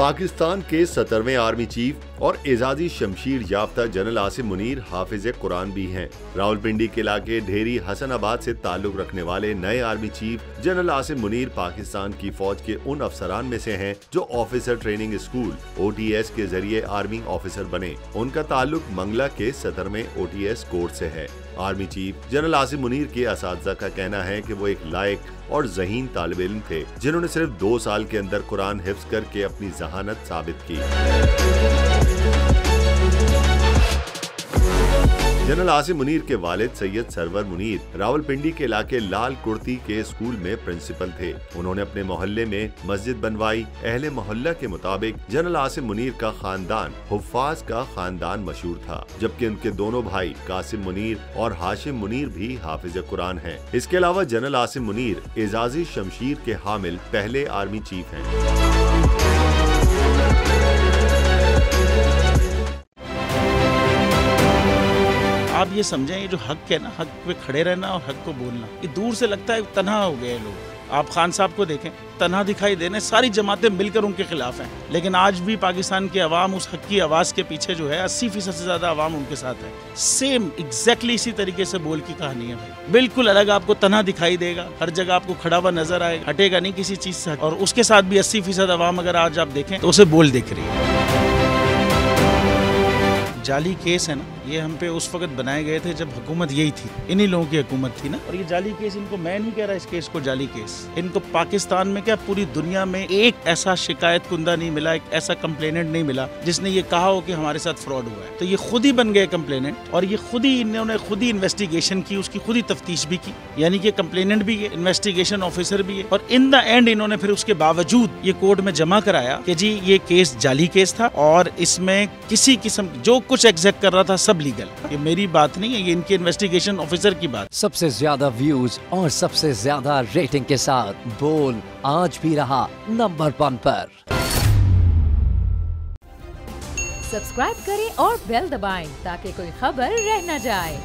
पाकिस्तान के 17वें army chief और एजाजी शमशीर याफ्ता जनरल आसिम मुनीर हाफिज कुरान भी हैं। रावलपिंडी के इलाके ढेरी हसनाबाद से ताल्लुक रखने वाले नए army chief general Asim Munir Pakistan की फौज के उन अफसरान में से हैं जो ऑफिसर ट्रेनिंग स्कूल OTS के जरिए आर्मी ऑफिसर बने। उनका ताल्लुक मंगला के 17वें OTS कोर्स से है। Army chief general Asim Munir के असातिज़ा का कहना है कि वो एक लायक और ज़हीन तालिब इल्म थे जिन्होंने सिर्फ 2 साल के अंदर कुरान हिफ्ज करके अपनी जहानत साबित की। जनरल आसिम मुनीर के वालिद सैयद सरवर मुनीर रावलपिंडी के इलाके लाल कुर्ती के स्कूल में प्रिंसिपल थे। उन्होंने अपने मोहल्ले में मस्जिद बनवाई। अहले मोहल्ला के मुताबिक जनरल आसिम मुनीर का खानदान हुफ्फाज का खानदान मशहूर था, जबकि उनके दोनों भाई कासिम मुनीर और हाशिम मुनीर भी हाफिज कुरान हैं। इसके अलावा जनरल आसिम मुनीर एजाजी शमशीर के हामिल पहले आर्मी चीफ हैं। आप ये समझें, ये जो हक है ना, हक पे खड़े रहना और हक को बोलना, ये दूर से लगता है तन्हा हो गए लोग। आप खान साहब को देखें, तन्हा दिखाई देने, सारी जमातें मिलकर उनके खिलाफ हैं, लेकिन आज भी पाकिस्तान की आवाम उस हक की आवाज़ के पीछे जो है 80% से ज़्यादा आवाम उनके साथ है। सेम एग्जैक्टली इसी तरीके से बोल की कहानी है भाई। बिल्कुल अलग आपको तन्हा दिखाई देगा, हर जगह आपको खड़ा हुआ नजर आएगा, हटेगा नहीं किसी चीज़ से। और उसके साथ भी 80% आवाम अगर आज आप देखें तो उसे बोल दिख रही है। जाली केस है ना, ये हम पे उस वक्त बनाए गए थे जब हुकूमत यही थी, इन्हीं लोगों की हुकूमत थी ना। और ये जाली केस, इनको मैं नहीं कह रहा इस केस को जाली केस, इनको पाकिस्तान में क्या पूरी दुनिया में एक ऐसा शिकायत कुंदा नहीं मिला, एक ऐसा कंप्लेनेंट नहीं मिला जिसने ये कहा हो कि हमारे साथ फ्रॉड हुआ है। तो ये खुद ही बन गए कंप्लेनेंट और ये खुद ही इन्होंने खुद ही इन्वेस्टिगेशन की, उसकी खुद ही तफ्तीश भी की, यानी कि कंप्लेनेंट भी है, इन्वेस्टिगेशन ऑफिसर भी है। और इन द एंड इन्होंने फिर उसके बावजूद ये कोर्ट में जमा कराया कि जी ये केस जाली केस था और इसमें किसी किस्म जो कुछ एग्जैक्ट कर रहा था सब लीगल। ये मेरी बात नहीं है, ये इनके इन्वेस्टिगेशन ऑफिसर की बात। सबसे ज्यादा व्यूज और सबसे ज्यादा रेटिंग के साथ बोल आज भी रहा नंबर 1 पर। सब्सक्राइब करें और बेल दबाएं ताकि कोई खबर रह न जाए।